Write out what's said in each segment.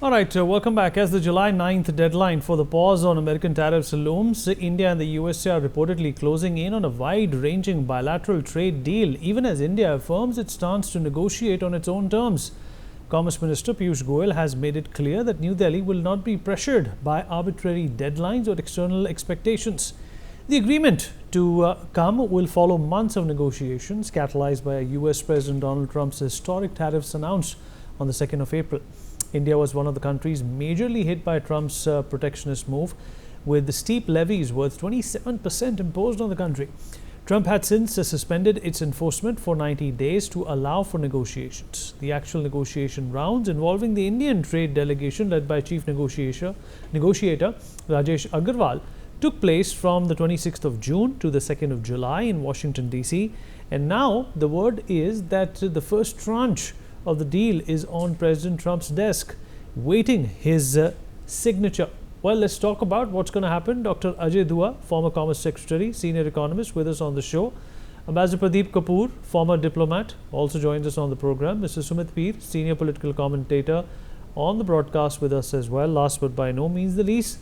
All right, welcome back. As the July 9th deadline for the pause on American tariffs looms, India and the USA are reportedly closing in on a wide-ranging bilateral trade deal, even as India affirms its stance to negotiate on its own terms. Commerce Minister Piyush Goyal has made it clear that New Delhi will not be pressured by arbitrary deadlines or external expectations. The agreement to come will follow months of negotiations catalyzed by US President Donald Trump's historic tariffs announced on the 2nd of April. India was one of the countries majorly hit by Trump's protectionist move, with the steep levies worth 27% imposed on the country. Trump had since suspended its enforcement for 90 days to allow for negotiations. The actual negotiation rounds involving the Indian trade delegation led by Chief Negotiator Rajesh Agarwal took place from the 26th of June to the 2nd of July in Washington, D.C. And now the word is that the first tranche of the deal is on President Trump's desk, waiting his signature. Well, let's talk about what's going to happen. Dr. Ajay Dua, former Commerce Secretary, senior economist, with us on the show. Ambassador Pradeep Kapoor, former diplomat, also joins us on the program. Mr. Sumit Peer, senior political commentator, on the broadcast with us as well. Last but by no means the least,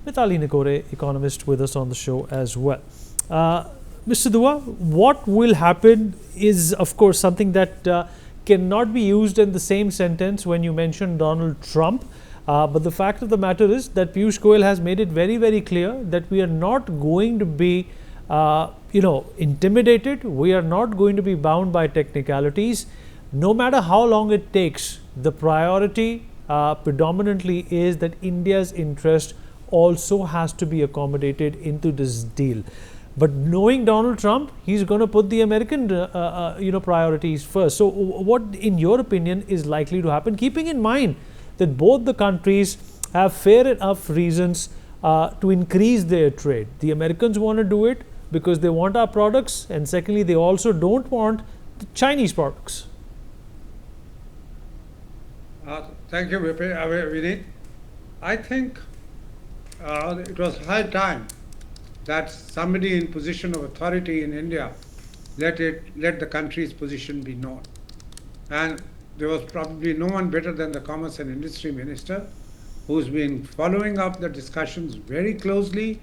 Mitali Nikore, economist, with us on the show as well. Mr. Dua, what will happen is, of course, something that cannot be used in the same sentence when you mention Donald Trump. But the fact of the matter is that Piyush Goyal has made it very, very clear that we are not going to be, intimidated. We are not going to be bound by technicalities. No matter how long it takes, the priority predominantly is that India's interest also has to be accommodated into this deal. But knowing Donald Trump, he's going to put the American, priorities first. So what, in your opinion, is likely to happen, keeping in mind that both the countries have fair enough reasons to increase their trade? The Americans want to do it because they want our products, and secondly, they also don't want the Chinese products. Thank you, Vinit. I think it was high time that somebody in position of authority in India let the country's position be known. And there was probably no one better than the Commerce and Industry Minister, who's been following up the discussions very closely.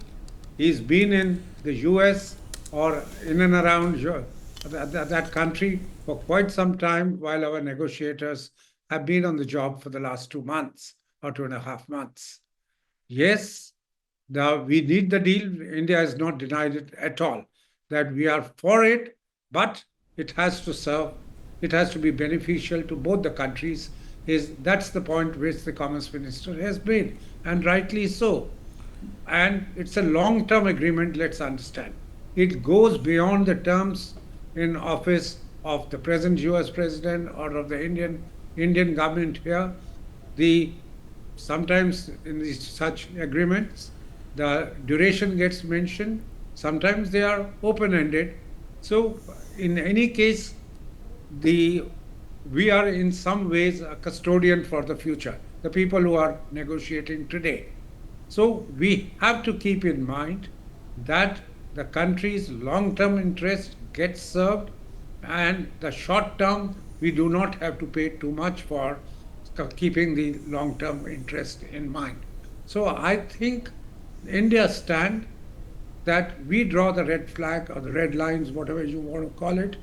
He's been in the US or in and around that country for quite some time, while our negotiators have been on the job for the last 2 months or 2.5 months. Yes, we need the deal. India has not denied it at all, that we are for it, but it has to serve, it has to be beneficial to both the countries. That's the point which the Commerce Minister has made, and rightly so. And it's a long-term agreement, let's understand. It goes beyond the terms in office of the present US President or of the Indian government here. Sometimes in such agreements, the duration gets mentioned. Sometimes they are open-ended. So in any case, we are in some ways a custodian for the future, the people who are negotiating today. So we have to keep in mind that the country's long-term interest gets served, and the short-term we do not have to pay too much for keeping the long-term interest in mind. So I think India's stand that we draw the red flag or the red lines, whatever you want to call it,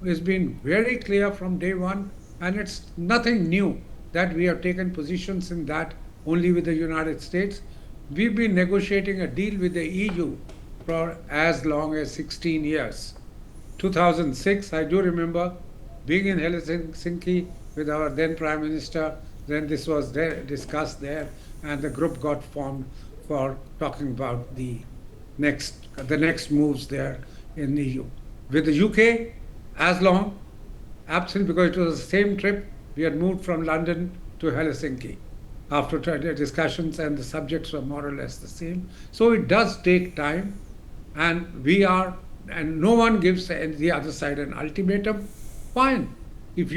has been very clear from day one, and it's nothing new that we have taken positions in that only with the United States. We've been negotiating a deal with the EU for as long as 16 years. 2006, I do remember being in Helsinki with our then Prime Minister. Then this was discussed there, and the group got formed for talking about the next moves there in the EU. With the UK, as long, absent, because it was the same trip, we had moved from London to Helsinki after discussions, and the subjects were more or less the same. So it does take time, and no one gives the other side an ultimatum. Fine. If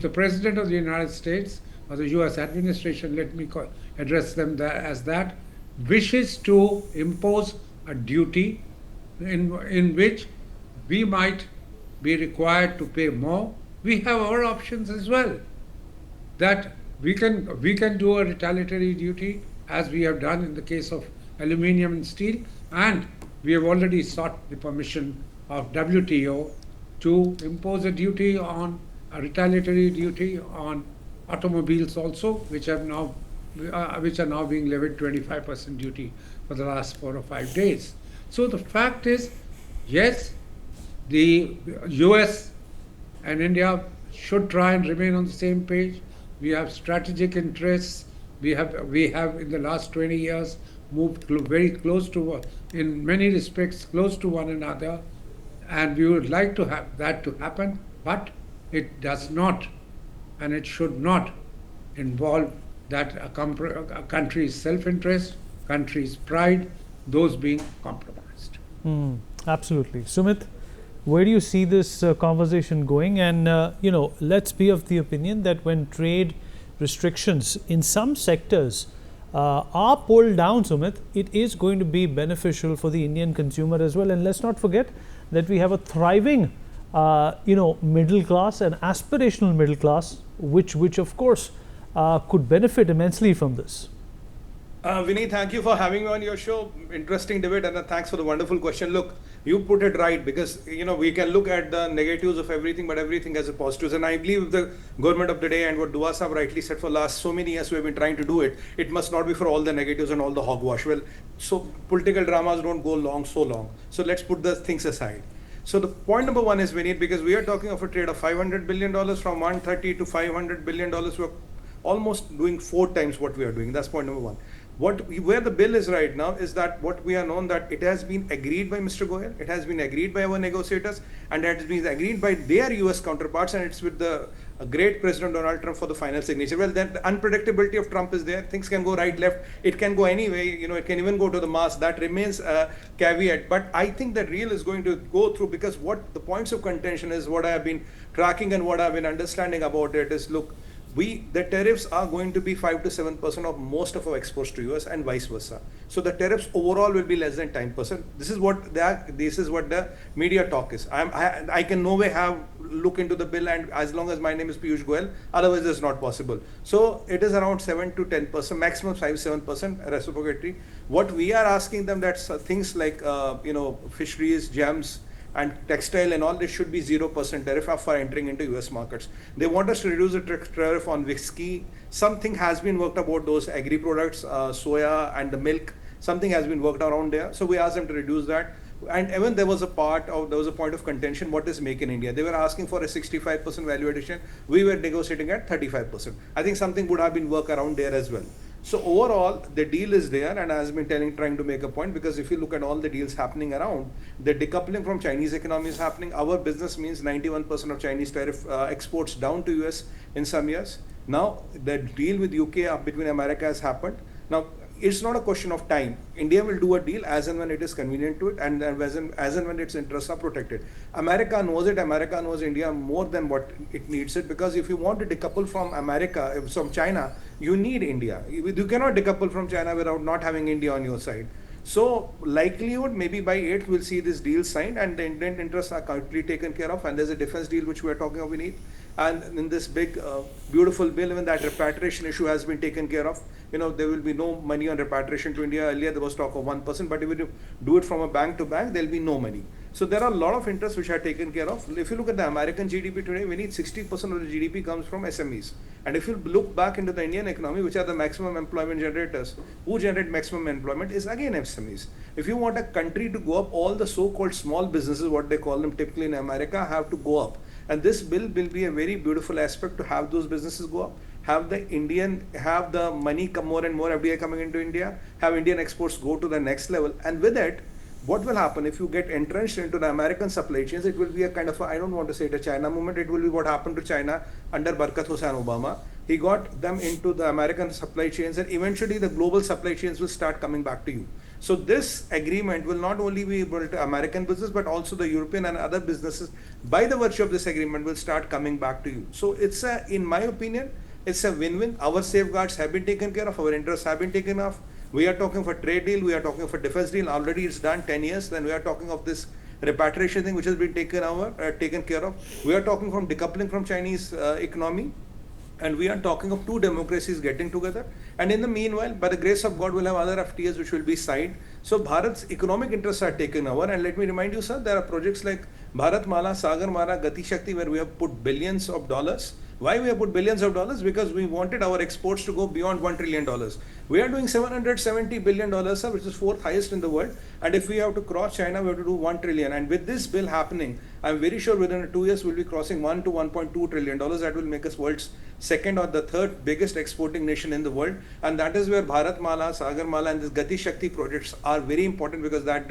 the President of the United States or the US administration, let me address them as that, wishes to impose a duty in which we might be required to pay more, we have our options as well. That we can do a retaliatory duty as we have done in the case of aluminium and steel, and we have already sought the permission of WTO to impose a duty on a retaliatory duty on automobiles also, which are now being levied 25% duty for the last 4 or 5 days. So the fact is, yes, the US and India should try and remain on the same page. We have strategic interests. We have in the last 20 years moved very close to, in many respects, close to one another, and we would like to have that to happen, but it does not, and it should not involve that a country's self-interest, country's pride, those being compromised. Absolutely. Sumit, where do you see this conversation going? And, let's be of the opinion that when trade restrictions in some sectors are pulled down, Sumit, it is going to be beneficial for the Indian consumer as well. And let's not forget that we have a thriving, middle class and aspirational middle class, which of course could benefit immensely from this. Vinny, thank you for having me on your show. Interesting debate, and thanks for the wonderful question. Look, you put it right, because we can look at the negatives of everything, but everything has a positives. And I believe the government of today, and what Dua Sahab rightly said, for last so many years we have been trying to do it. It must not be for all the negatives and all the hogwash. Well, so political dramas don't go so long. So let's put the things aside. So the point number one is, Vinny, because we are talking of a trade of $500 billion from 130 to $500 billion. We're almost doing 4 times what we are doing. That's point number one. Where the bill is right now is that what we are known that it has been agreed by Mr. Goyal, it has been agreed by our negotiators, and it has been agreed by their US counterparts, and it's with the great President Donald Trump for the final signature. Well, then the unpredictability of Trump is there. Things can go right, left. It can go anyway. It can even go to the Mars. That remains a caveat. But I think that real is going to go through, because what the points of contention is, what I have been tracking and what I've been understanding about it is, look, the tariffs are going to be 5 to 7% of most of our exports to US, and vice versa. So the tariffs overall will be less than 10%. This is what the media talk is. I can no way look into the bill, and as long as my name is Piyush Goyal, otherwise it's not possible. So it is around 7 to 10%, maximum 5-7% reciprocatory. What we are asking them, that things like fisheries, gems, and textile and all, this should be 0% tariff for entering into US markets. They want us to reduce the tariff on whiskey. Something has been worked about those agri products, soya and the milk. Something has been worked around there. So we asked them to reduce that. And even there was a point of contention, what is Make in India? They were asking for a 65% value addition. We were negotiating at 35%. I think something would have been worked around there as well. So overall, the deal is there, and as I've been trying to make a point, because if you look at all the deals happening around, the decoupling from Chinese economy is happening. Our business means 91% of Chinese tariff exports down to US in some years. Now, the deal with UK between America has happened. Now, it's not a question of time. India will do a deal as and when it is convenient to it, and as and when its interests are protected. America knows it. America knows India more than what it needs it, because if you want to decouple from China, you need India. You cannot decouple from China without not having India on your side. So likelihood, maybe by 8th we'll see this deal signed, and the Indian interests are completely taken care of, and there's a defense deal which we are talking of we need. And in this big, beautiful bill, even that repatriation issue has been taken care of. There will be no money on repatriation to India. Earlier there was talk of 1%, but if you do it from a bank to bank, there'll be no money. So there are a lot of interests which are taken care of. If you look at the American GDP today, we need 60% of the GDP comes from SMEs. And if you look back into the Indian economy, which are the maximum employment generators, who generate maximum employment is again SMEs. If you want a country to go up, all the so-called small businesses, what they call them typically in America, have to go up. And this bill will be a very beautiful aspect to have those businesses go up, have the money come more and more FDI coming into India, have Indian exports go to the next level. And with it, what will happen if you get entrenched into the American supply chains? It will be a kind of I don't want to say it a China movement. It will be what happened to China under Barack Hussain Obama. He got them into the American supply chains, and eventually the global supply chains will start coming back to you. So this agreement will not only be able to American business, but also the European and other businesses, by the virtue of this agreement, will start coming back to you. So in my opinion, it's a win-win. Our safeguards have been taken care of. Our interests have been taken off. We are talking for trade deal. We are talking for defense deal. Already it's done 10 years. Then we are talking of this repatriation thing, which has been taken care of. We are talking from decoupling from Chinese economy. And we are talking of two democracies getting together. And in the meanwhile, by the grace of God, we'll have other FTAs which will be signed. So Bharat's economic interests are taken over. And let me remind you, sir, there are projects like Bharat Mala, Sagar Mala, Gati Shakti, where we have put billions of dollars. Why we have put billions of dollars? Because we wanted our exports to go beyond $1 trillion. We are doing $770 billion, sir, which is fourth highest in the world. And if we have to cross China, we have to do 1 trillion. And with this bill happening, I'm very sure within 2 years we'll be crossing 1 to 1.2 trillion dollars. That will make us world's second or the third biggest exporting nation in the world. And that is where Bharat Mala, Sagar Mala, and this Gati Shakti projects are very important, because that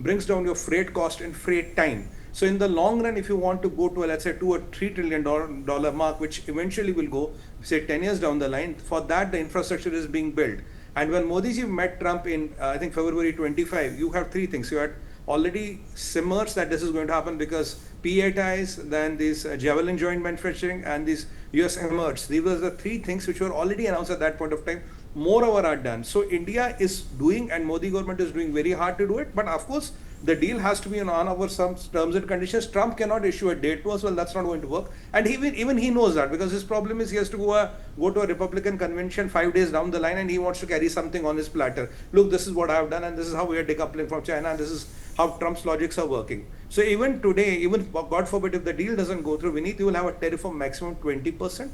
brings down your freight cost and freight time. So in the long run, if you want to go to let's say $2 or $3 trillion mark, which eventually will go say 10 years down the line, for that the infrastructure is being built. And when Modi ji met Trump in I think February 25, you have three things. You had already simmers that this is going to happen, because PATIs, then this Javelin joint manufacturing, and these US emerged. These were the three things which were already announced at that point of time. Moreover are done. So India is doing, and Modi government is doing very hard to do it. But of course, the deal has to be on our some terms and conditions. Trump cannot issue a date to us. Well, that's not going to work. And even he knows that, because his problem is he has to go to a Republican convention 5 days down the line, and he wants to carry something on his platter. Look, this is what I have done, and this is how we are decoupling from China, and this is how Trump's logics are working. So even today, even God forbid, if the deal doesn't go through, Vineet, you will have a tariff of maximum 20%.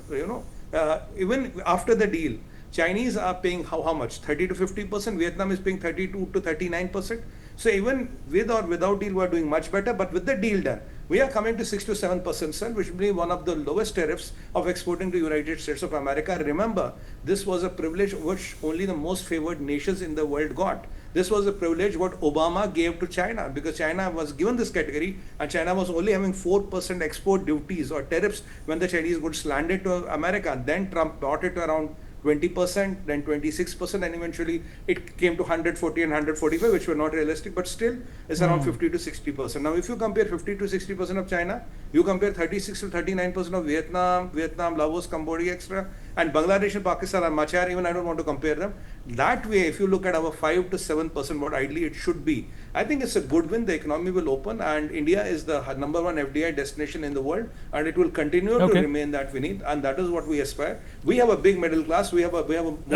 Even after the deal, Chinese are paying how much? 30 to 50%. Vietnam is paying 32 to 39%. So even with or without deal, we are doing much better. But with the deal done, we are coming to 6 to 7%, sir, which will be one of the lowest tariffs of exporting to United States of America. Remember, this was a privilege which only the most favored nations in the world got. This was a privilege what Obama gave to China, because China was given this category, and China was only having 4% export duties or tariffs when the Chinese goods landed to America. Then Trump brought it to around 20%, then 26%, and eventually it came to 140 and 145, which were not realistic, but still it's around 50 to 60%. Now, if you compare 50 to 60% of China, you compare 36 to 39% of Vietnam, Laos, Cambodia, etc., and Bangladesh and Pakistan are much higher. Even I don't want to compare them. That way, if you look at our 5 to 7%, what ideally it should be, I think it's a good win. The economy will open, and India is the #1 FDI destination in the world, and it will continue to remain that, Vineet, and that is what we aspire. We have a big middle class. We have a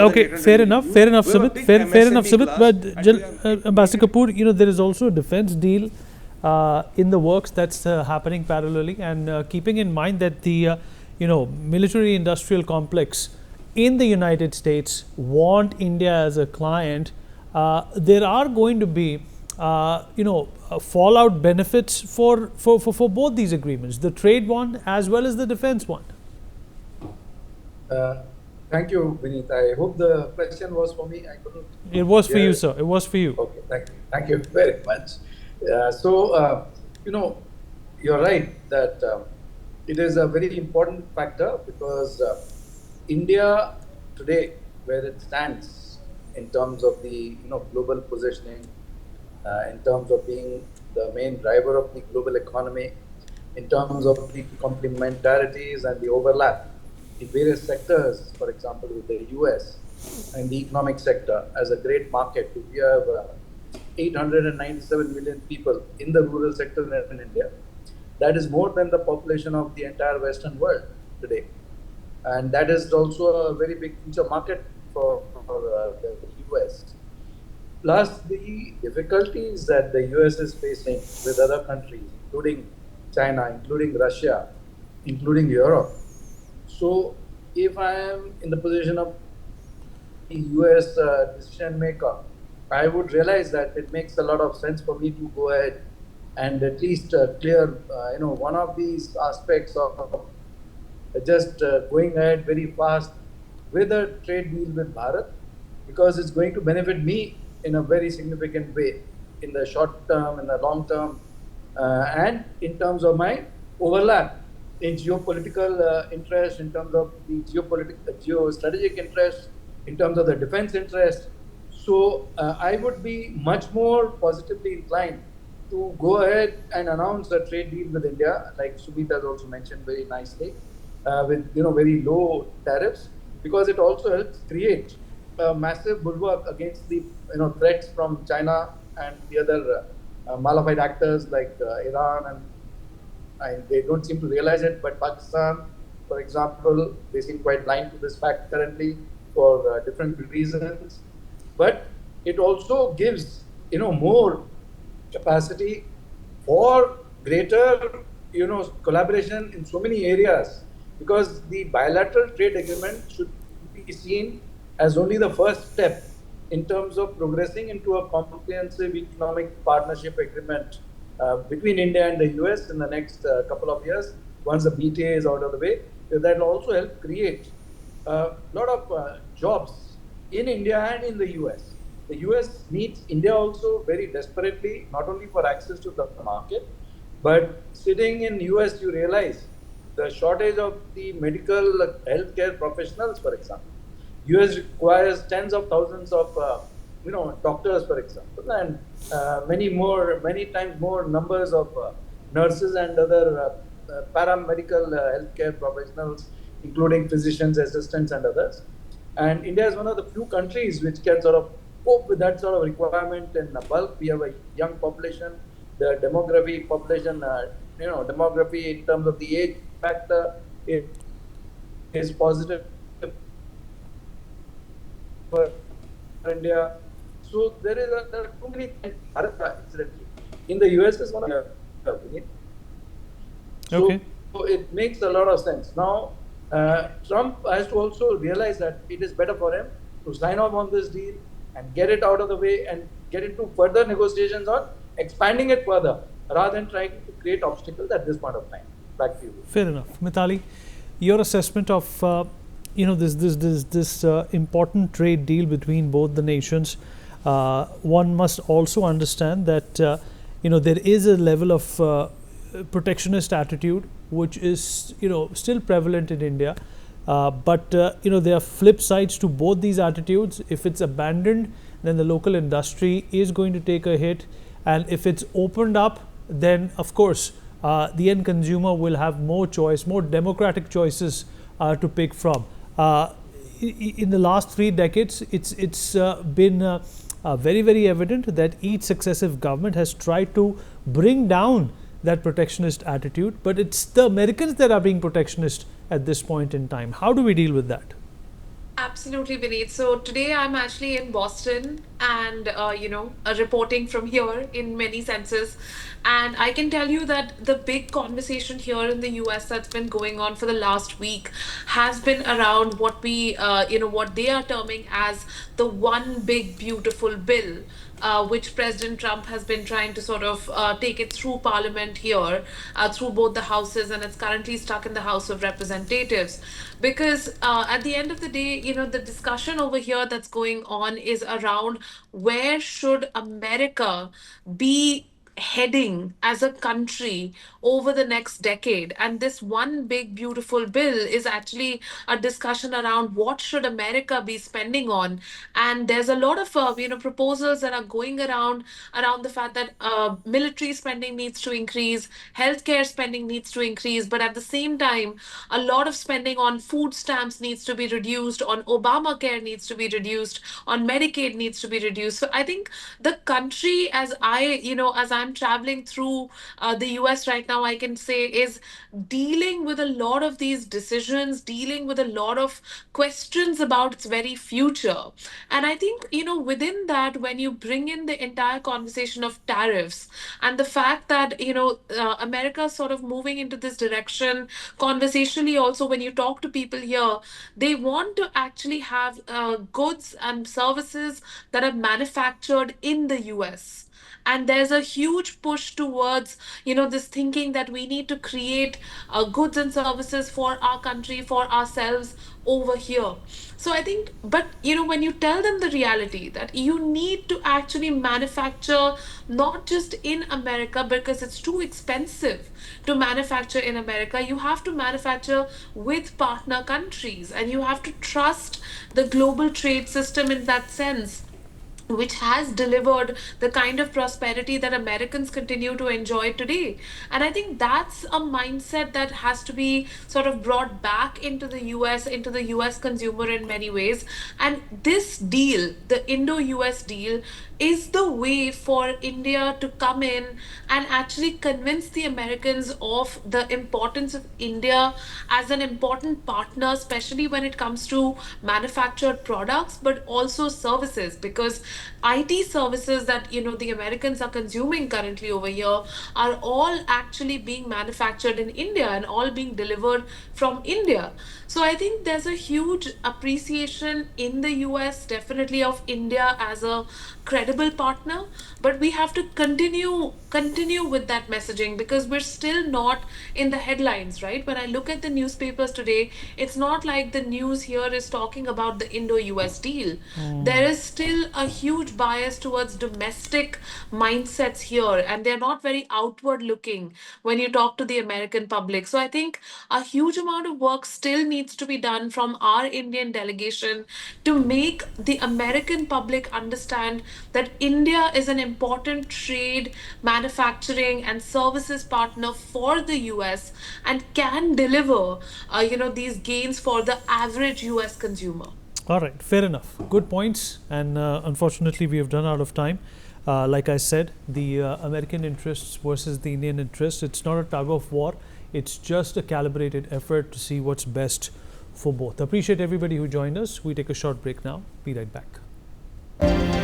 okay, fair enough, Sumit. Fair enough, Sumit. But Ambassador Kapoor, there is also a defense deal in the works that's happening parallelly, and keeping in mind that the military-industrial complex in the United States want India as a client, there are going to be fallout benefits for both these agreements, the trade one as well as the defense one. Thank you, Vineet. I hope the question was for me. I couldn't. It was for you, sir. It was for you. Okay, thank you. Thank you very much. You're right that it is a very important factor, because India today, where it stands in terms of the global positioning, in terms of being the main driver of the global economy, in terms of the complementarities and the overlap in various sectors, for example, with the US and the economic sector as a great market. We have 897 million people in the rural sector in India. That is more than the population of the entire Western world today. And that is also a very big future market for the US. Plus the difficulties that the US is facing with other countries, including China, including Russia, including Europe. So if I am in the position of the US decision maker, I would realize that it makes a lot of sense for me to go ahead and at least clear one of these aspects of just going ahead very fast with a trade deal with Bharat, because it's going to benefit me in a very significant way in the short term, in the long term, and in terms of my overlap in geopolitical interest, in terms of the geostrategic interest, in terms of the defense interest. So I would be much more positively inclined to go ahead and announce a trade deal with India, like Sumit has also mentioned very nicely, with very low tariffs, because it also helps create a massive bulwark against the threats from China and the other malified actors like Iran, and they don't seem to realize it, but Pakistan For example, they seem quite blind to this fact currently for different reasons. But it also gives, more capacity for greater, collaboration in so many areas, because the bilateral trade agreement should be seen as only the first step in terms of progressing into a comprehensive economic partnership agreement between India and the US in the next couple of years, once the BTA is out of the way. That will also help create a lot of jobs in India and in the US. The US needs India also very desperately, not only for access to the market, but sitting in US, you realize the shortage of the medical healthcare professionals, for example. US requires tens of thousands of doctors, for example, and many times more numbers of nurses and other paramedical healthcare professionals, including physicians, assistants, and others. And India is one of the few countries which can sort of cope with that sort of requirement in bulk. We have a young population, the demography in terms of the age factor is positive for India. So there are too many things. Incidentally, in the US is one of the opinion. Okay. So it makes a lot of sense. Now, Trump has to also realize that it is better for him to sign off on this deal and get it out of the way and get into further negotiations on expanding it further, rather than trying to create obstacles at this point of time. Back to you. Fair enough. Mithali, your assessment of this important trade deal between both the nations. One must also understand that there is a level of protectionist attitude which is still prevalent in India, but there are flip sides to both these attitudes. If it's abandoned, then the local industry is going to take a hit, and if it's opened up, then of course the end consumer will have more choice, more democratic choices to pick from. In the last 3 decades, it's been very, very evident that each successive government has tried to bring down that protectionist attitude, but it's the Americans that are being protectionist at this point in time. How do we deal with that? Absolutely, Vineet. So today I'm actually in Boston and, reporting from here in many senses. And I can tell you that the big conversation here in the US that's been going on for the last week has been around what what they are terming as the one big beautiful bill. Which President Trump has been trying to sort of take it through Parliament here, through both the houses, and it's currently stuck in the House of Representatives. Because at the end of the day, the discussion over here that's going on is around where should America be heading as a country over the next decade. And this one big beautiful bill is actually a discussion around what should America be spending on. And there's a lot of proposals that are going around the fact that military spending needs to increase, healthcare spending needs to increase, but at the same time a lot of spending on food stamps needs to be reduced, on Obamacare needs to be reduced, on Medicaid needs to be reduced. So I think the country, as I'm traveling through the US right now, I can say is dealing with a lot of these decisions, dealing with a lot of questions about its very future. And I think, within that, when you bring in the entire conversation of tariffs and the fact that, America is sort of moving into this direction conversationally, also, when you talk to people here, they want to actually have goods and services that are manufactured in the US. And there's a huge push towards this thinking that we need to create goods and services for our country, for ourselves over here. So I think, but when you tell them the reality that you need to actually manufacture not just in America because it's too expensive to manufacture in America, you have to manufacture with partner countries, and you have to trust the global trade system in that sense. which has delivered the kind of prosperity that Americans continue to enjoy today. And I think that's a mindset that has to be sort of brought back into the US, into the US consumer in many ways. And this deal, the Indo US deal, is the way for India to come in and actually convince the Americans of the importance of India as an important partner, especially when it comes to manufactured products, but also services, because IT services that the Americans are consuming currently over here are all actually being manufactured in India and all being delivered from India. So I think there's a huge appreciation in the US, definitely, of India as a credible partner, but we have to continue with that messaging, because we're still not in the headlines, right? When I look at the newspapers today, it's not like the news here is talking about the Indo US deal. There is still a huge bias towards domestic mindsets here, and they're not very outward looking when you talk to the American public. So I think a huge amount of work still needs to be done from our Indian delegation to make the American public understand that India is an important trade, manufacturing, and services partner for the US and can deliver, these gains for the average US consumer. All right, fair enough. Good points. And unfortunately, we have run out of time. Like I said, the American interests versus the Indian interests, it's not a tug of war. It's just a calibrated effort to see what's best for both. Appreciate everybody who joined us. We take a short break now. Be right back.